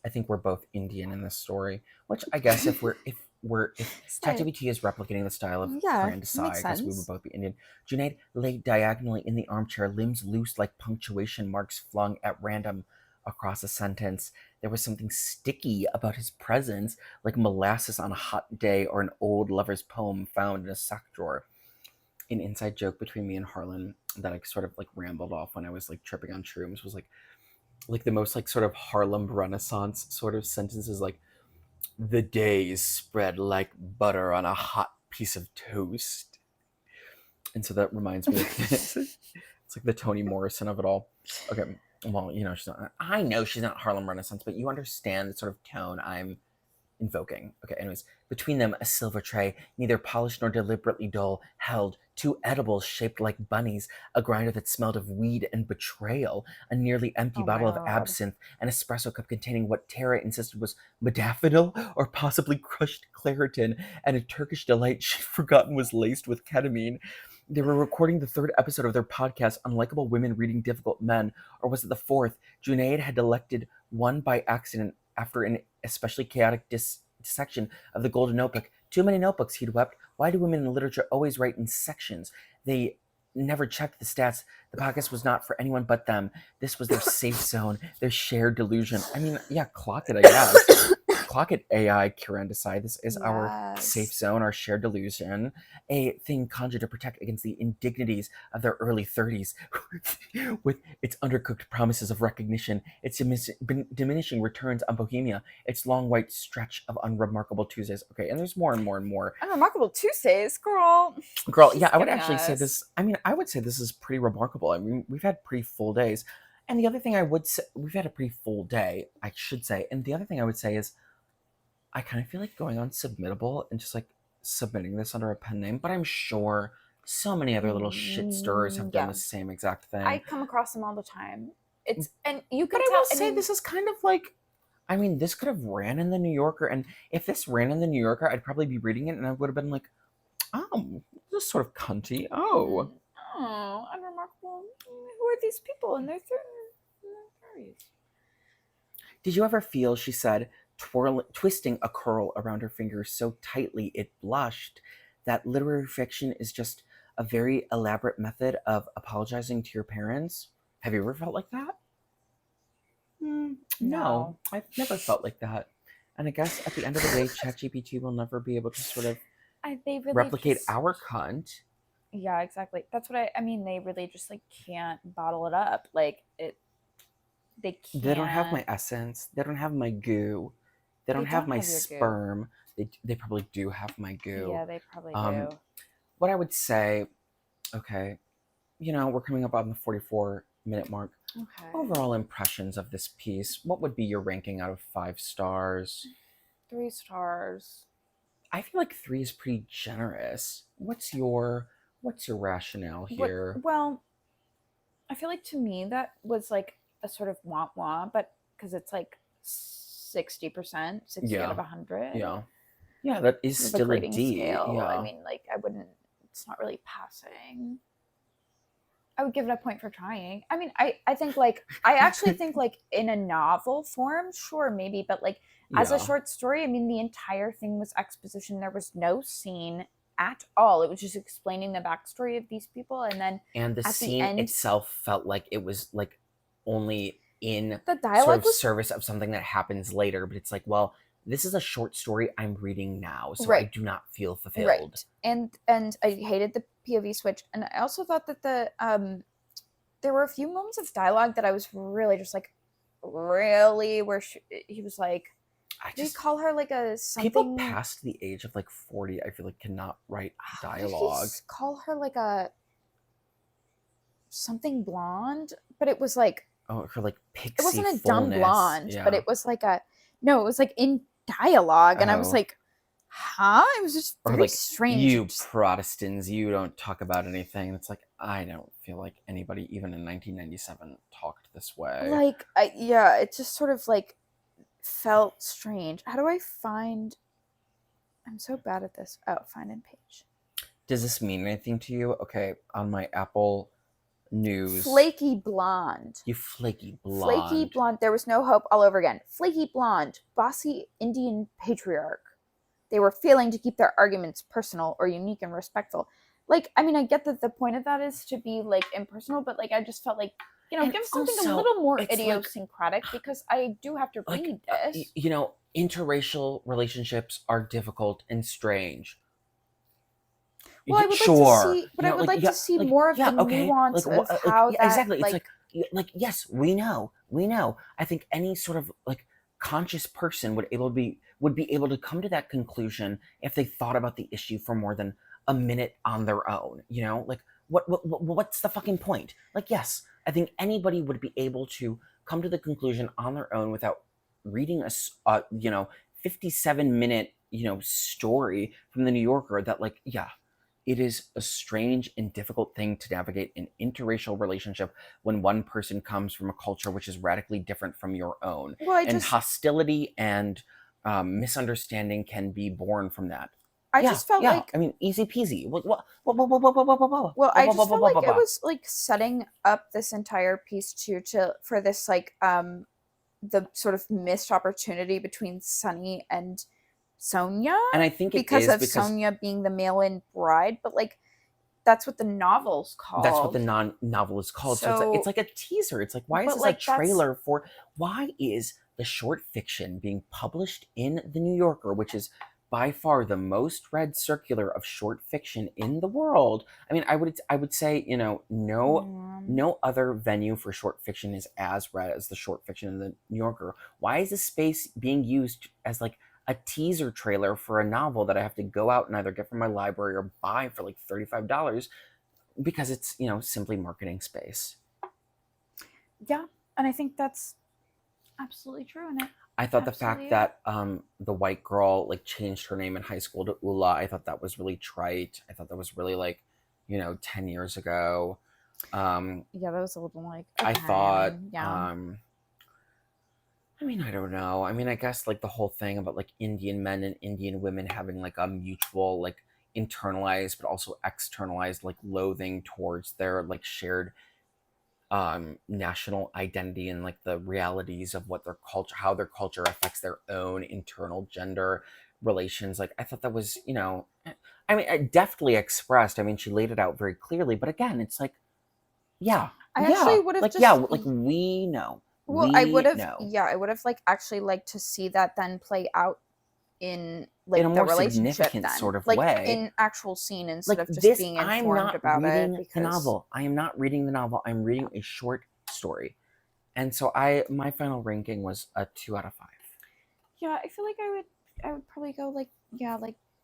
I think we're both Indian in this story, which I guess if ChatGPT is replicating the style of Kiran Desai, I guess we would both be Indian. Junaid lay diagonally in the armchair, limbs loose like punctuation marks flung at random across a sentence. There was something sticky about his presence, like molasses on a hot day or an old lover's poem found in a sock drawer. An inside joke between me and Harlan that I sort of like rambled off when I was like tripping on shrooms was like the most like sort of Harlem Renaissance sort of sentences, like the days spread like butter on a hot piece of toast. And so that reminds me of this. It's like the Toni Morrison of it all. Okay, well, you know, I know she's not Harlem Renaissance, but you understand the sort of tone I'm invoking. Okay, anyways, between them, a silver tray, neither polished nor deliberately dull, held two edibles shaped like bunnies, a grinder that smelled of weed and betrayal, a nearly empty bottle of absinthe, an espresso cup containing what Tara insisted was modafinil or possibly crushed Claritin, and a Turkish delight she'd forgotten was laced with ketamine. They were recording the third episode of their podcast, Unlikable Women Reading Difficult Men, or was it the fourth? Junaid had elected one by accident after an especially chaotic dissection of the Golden Notebook. Too many notebooks, he'd wept. Why do women in literature always write in sections? They never checked the stats. The podcast was not for anyone but them. This was their safe zone, their shared delusion. I mean, yeah, clock it, I guess. Clock it, AI Kiran Desai. This is our safe zone, our shared delusion, a thing conjured to protect against the indignities of their early 30s, with its undercooked promises of recognition, its diminishing returns on Bohemia, its long white stretch of unremarkable Tuesdays. Okay, and there's more and more and more. Unremarkable Tuesdays, girl. Yeah, I would actually say this. I mean, I would say this is pretty remarkable. I mean, we've had pretty full days. And the other thing I would say, we've had a pretty full day, I should say. And the other thing I would say is, I kind of feel like going on Submittable and just like submitting this under a pen name, but I'm sure so many other little shit stirrers have done the same exact thing. I come across them all the time. It's and you can but tell. I will say this is kind of like, I mean, this could have ran in the New Yorker, and if this ran in the New Yorker, I'd probably be reading it, and I would have been like, oh, this is sort of cunty. Oh, unremarkable. Who are these people in their 30s? Did you ever feel, she said, twisting a curl around her finger so tightly it blushed, that literary fiction is just a very elaborate method of apologizing to your parents? Have you ever felt like that? No, I've never felt like that. And I guess at the end of the day, ChatGPT will never be able to sort of replicate our cunt. Yeah, exactly. That's what I mean. They really just like can't bottle it up. Like it. They can't. They don't have my essence. They don't have my goo. They don't have my sperm. They probably do have my goo. Yeah, they probably do. What I would say, okay, you know, we're coming up on the 44-minute mark. Okay. Overall impressions of this piece, what would be your ranking out of 5 stars? 3 stars. I feel like 3 is pretty generous. What's your rationale here? Well, I feel like to me that was like a sort of womp womp, but because it's like 60%, 60 out of 100. Yeah, that is The still a grading D. scale. Yeah. I mean, like, I wouldn't, it's not really passing. I would give it a point for trying. I mean, I think, like, I actually think, like, in a novel form, sure, maybe, but, like, as a short story, I mean, the entire thing was exposition. There was no scene at all. It was just explaining the backstory of these people, and then the at scene the end, itself felt like it was, like, only in the dialogue sort of was service of something that happens later, but it's like, well, this is a short story I'm reading now, so I right. do not feel fulfilled. Right. And I hated the POV switch, and I also thought that there were a few moments of dialogue that I was really just like, really, where he was like, did he call her like a something? People past the age of like 40, I feel like, cannot write dialogue. Did he call her like a something blonde? But it was like, oh, her like pixie. It wasn't a fullness. dumb blonde, yeah. but it was like a no. It was like in dialogue, and I was like, huh? It was just very strange. You Protestants, you don't talk about anything. And it's like, I don't feel like anybody, even in 1997, talked this way. Like, yeah, it just sort of like felt strange. How do I find? I'm so bad at this. Oh, find in page. Does this mean anything to you? Okay, on my Apple News. Flaky blonde. You flaky blonde. Flaky blonde. There was no hope all over again. Flaky blonde. Bossy Indian patriarch. They were failing to keep their arguments personal or unique and respectful. Like, I mean, I get that the point of that is to be, like, impersonal, but, like, I just felt like, you know, give something a little more idiosyncratic, like, because I do have to read this. You know, interracial relationships are difficult and strange. Well, I would like to see, but I would like to see more of the nuance of how that, exactly. It's like, yes, we know. I think any sort of like conscious person would be able to come to that conclusion if they thought about the issue for more than a minute on their own. You know, like what's the fucking point? Like, yes, I think anybody would be able to come to the conclusion on their own without reading a 57-minute story from the New Yorker that, like, yeah. It is a strange and difficult thing to navigate an interracial relationship when one person comes from a culture which is radically different from your own. And hostility and misunderstanding can be born from that. I just felt like... I mean, easy peasy. Well, I just felt like it was like setting up this entire piece for this like the sort of missed opportunity between Sunny and Sonia, and I think because Sonia being the mail-in bride, but like that's what the novel's called. That's what the novel is called. So it's like a teaser. It's like, why is this a trailer for? Why is the short fiction being published in the New Yorker, which is by far the most read circular of short fiction in the world? I mean, I would say, no other venue for short fiction is as read as the short fiction in the New Yorker. Why is this space being used as like a teaser trailer for a novel that I have to go out and either get from my library or buy for like $35 because it's, simply marketing space? Yeah, and I think that's absolutely true. And I thought the fact that the white girl like changed her name in high school to Ula, I thought that was really trite. I thought that was really like, 10 years ago. Yeah, that was a little like, okay, I thought, I mean, I don't know. I mean, I guess like the whole thing about like Indian men and Indian women having like a mutual, like internalized but also externalized like loathing towards their like shared national identity and like the realities of what their culture, how their culture affects their own internal gender relations. Like, I thought that was, I mean, deftly expressed. I mean, she laid it out very clearly, but again, it's like, I actually would have like we know. Well, I would have like actually liked to see that then play out in like in a more significant sort of like, way, in actual scene instead of just being informed about it. The novel. I am not reading the novel. I'm reading a short story, and so my final ranking was a 2 out of 5. Yeah, I feel like I would probably go like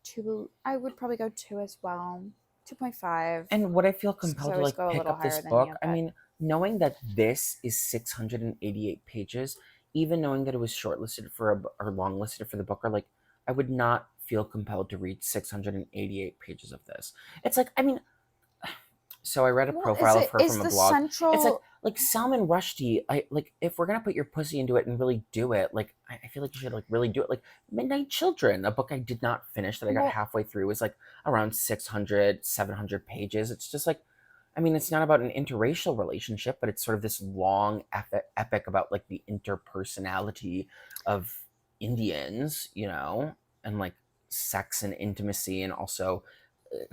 2. I would probably go 2 as well, 2.5. And would I feel compelled to like pick up this book? I mean, knowing that this is 688 pages, even knowing that it was shortlisted for or longlisted for the Booker, like I would not feel compelled to read 688 pages of this. It's like, I mean, so I read a profile of her from a blog. It's like, like Salman Rushdie, I like if we're gonna put your pussy into it and really do it, like I feel like you should like really do it. Like Midnight Children, a book I did not finish that I got Well, halfway through, was like around 600, 700 pages. It's just like, I mean, it's not about an interracial relationship, but it's sort of this long epic about like the interpersonality of Indians, you know, and like sex and intimacy, and also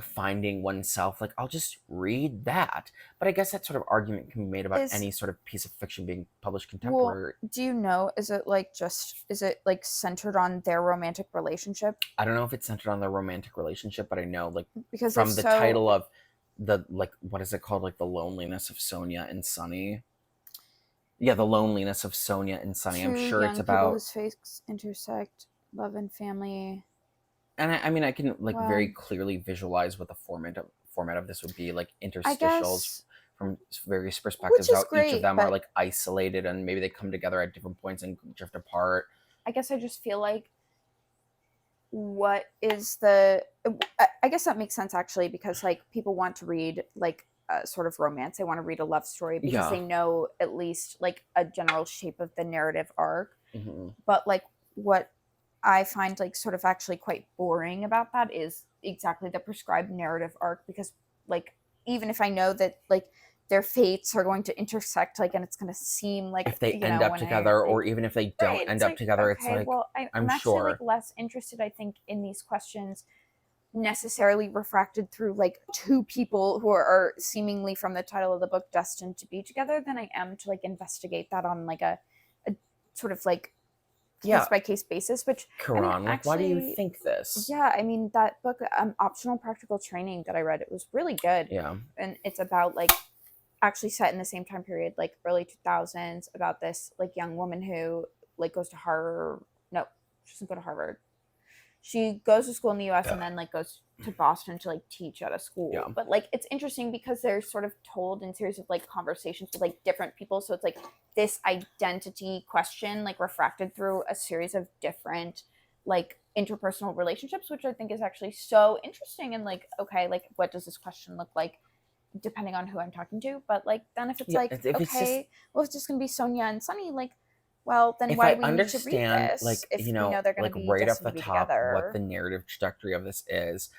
finding oneself. Like, I'll just read that. But I guess that sort of argument can be made about is any sort of piece of fiction being published well, contemporary. do you know? Is it like centered on their romantic relationship? I don't know if it's centered on their romantic relationship, but I know like Because from if the so, title of the, like, what is it called, like the loneliness of Sonia and Sonny. Yeah, the loneliness of Sonia and Sonny. I'm two sure young it's people about, whose fates intersect, love and family. and I mean I can like very Well, clearly visualize what the format of this would be, like I interstitials guess, from various which perspectives, is how each of great, them are but like isolated and maybe they come together at different points and drift apart. I guess I just feel like what is the I guess that makes sense actually, because like people want to read like a sort of romance, they want to read a love story because Yeah. they know at least like a general shape of the narrative arc. Mm-hmm. But like what I find like sort of actually quite boring about that is exactly the prescribed narrative arc, because like even if I know that like their fates are going to intersect, like, and it's going to seem like, If they you end know, up when I together, or like, even if they don't right, end it's up like, together, it's okay, like, well, I'm I'm actually like sure. less interested, I think, in these questions necessarily refracted through like two people who are seemingly, from the title of the book, destined to be together, than I am to like investigate that on like a sort of like Yeah, case by case basis. Which I mean, Kiran, like, why do you actually, think this? yeah, I mean that book, Optional Practical Training, that I read, it was really good, Yeah. and it's about like actually set in the same time period, like early 2000s, about this like young woman who like goes to Harvard. No, she doesn't go to Harvard. She goes to school in the US and then like goes to Boston to like teach at a school. Yeah. But like it's interesting because they're sort of told in series of like conversations with like different people. So it's like this identity question like refracted through a series of different like interpersonal relationships, which I think is actually so interesting. And like, okay, like what does this question look like depending on who I'm talking to? But like then if it's Yeah, like, if it's just, okay, well, it's just gonna be Sonia and Sunny, like, well, then if why I do we need to read understand, this like, if you we know know, they're going like to be right off destined the to be top, what the together? narrative trajectory of this is,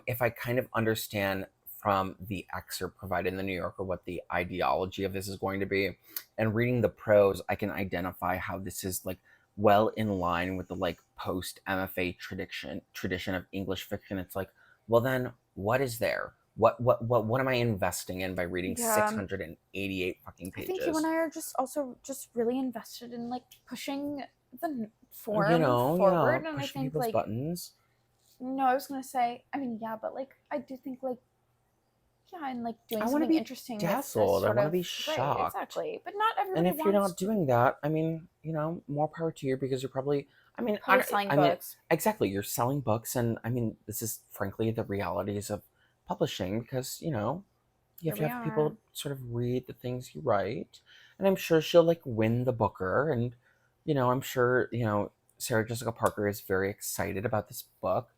if I kind of understand from the excerpt provided in the New Yorker what the ideology of this is going to be, and reading the prose, I can identify how this is like well in line with the like post MFA tradition of English fiction. It's like, well then, what is there? What am I investing in by reading Yeah, 688 fucking I think you and pages? I are just also just really invested in like pushing the You form know, yeah, forward, and I pushing think people's like, buttons. no, I was gonna say, I mean, yeah, but like I do think like, yeah, and like I doing want to something be interesting with this dazzled. I sort want to of, be right, shocked. exactly, but not And everybody if you're wants not to. doing that, I mean, you know, more power to you, because you're probably, I mean, Probably selling I mean, books. exactly, you're selling books, and I mean, this is frankly the realities of publishing, because, you know, you Here have to we have are. people sort of read the things you write. And I'm sure she'll like win the Booker, and, you know, I'm sure, you know, Sarah Jessica Parker is very excited about this book.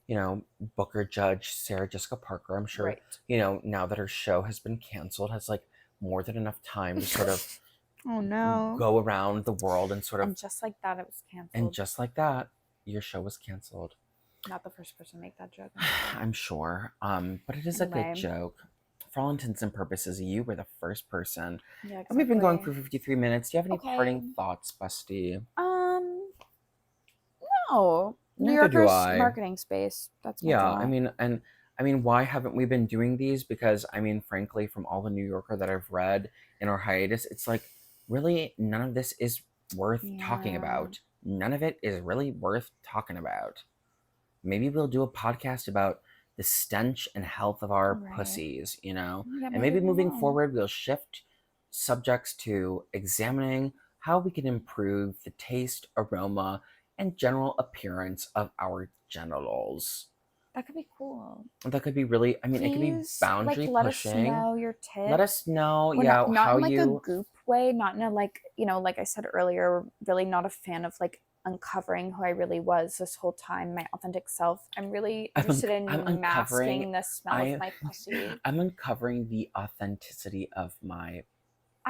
You know, Booker judge Sarah Jessica Parker, I'm sure, Right. you know, now that her show has been canceled, has like more than enough time to sort of Oh no. go around the world and sort of, And just like that, it was and canceled. just like that, your show was canceled. Not the first person to make that joke. I'm sure. But it is a good Anyway. joke. For all intents and purposes, you were the first person. Yeah, exactly. And we've been going for 53 minutes. Do you have any Okay. parting thoughts, bestie? No. New Neither do Yorker's I. marketing space. That's my Yeah, thought. I mean, why haven't we been doing these? Because I mean, frankly, from all the New Yorker that I've read in our hiatus, it's like really none of this is worth talking Yeah. about. None of it is really worth talking about. Maybe we'll do a podcast about the stench and health of our Right. pussies, you know? Yeah, And maybe we moving will. forward, we'll shift subjects to examining how we can improve the taste, aroma, and general appearance of our genitals. That could be cool. That could be really, I mean, it could be Please, boundary like, let us pushing. know your tips. Let us know, We're yeah, not how in like a you. goop way, not in a like, you know, like I said earlier, really not a fan of like uncovering who I really was this whole time, my authentic self. I'm really interested in masking the smell of my pussy. I'm uncovering the authenticity of my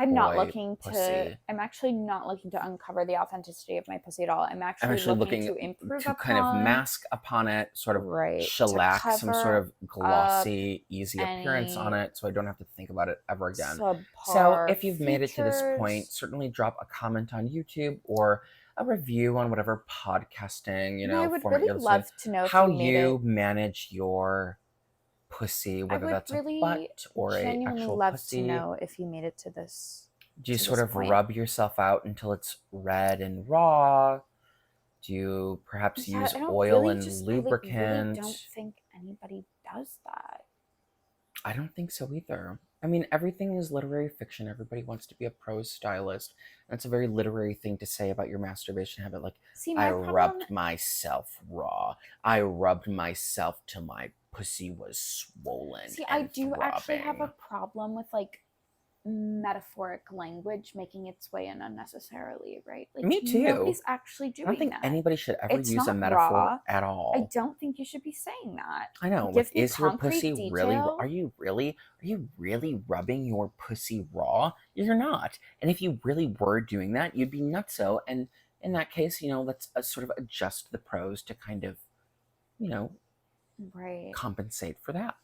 I'm not boy looking to. pussy. I'm actually not looking to uncover the authenticity of my pussy at all. I'm I'm actually actually looking looking to improve to upon, kind of mask upon it, sort of right, to shellac some sort cover of glossy, easy appearance on any it, so I don't have to think about it ever again. So subpar if you've made it to this point, features. certainly drop a comment on YouTube or a review on whatever podcasting, No, I would format really you're listening. love to know if How you made you it. manage your pussy, I whether would that's a really butt or a genuinely actual love to pussy. know if you made it to this. Do you to sort this of point. rub yourself out until it's red and raw? Do you perhaps Yeah, use I don't oil really and just. lubricant? I really don't think anybody does that. I don't think so either. I mean, everything is literary fiction. Everybody wants to be a prose stylist. That's a very literary thing to say about your masturbation habit. Like, See, I my problem. rubbed myself raw. I rubbed myself till my pussy was swollen. See, and I do actually have a throbbing. problem with like metaphoric language making its way in unnecessarily, right? Like, Me too. nobody's actually I doing don't think that. anybody should ever It's use a not metaphor raw. at all. I don't think you should be saying that. I know. Give Like, me is your concrete pussy really? detail. Are you really rubbing your pussy raw? You're not. And if you really were doing that, you'd be nutso. And in that case, let's sort of adjust the prose to kind of, Right. compensate for that.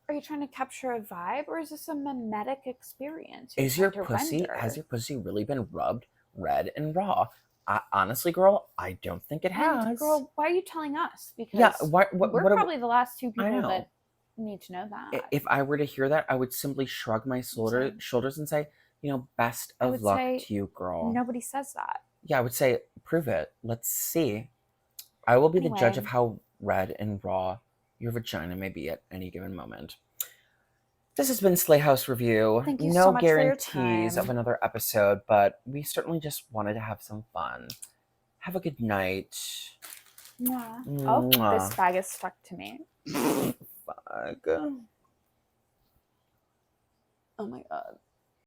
Are you trying to capture a vibe, or is this a mimetic experience? Has your pussy really been rubbed red and raw? Honestly, girl, I don't think it has. And girl, why are you telling us? Because Yeah, we're probably the last two people know. that need to know that. If I were to hear that, I would simply shrug my shoulders and say, best of luck to you, girl. Nobody says that. Yeah, I would say, prove it. Let's see. I will be the judge of how red and raw your vagina may be at any given moment. This has been Slay House Review. Thank you no so much guarantees for your time. of another episode, but we certainly just wanted to have some fun. Have a good night. Mwah. Oh, this bag is stuck to me. Fuck. Oh my god.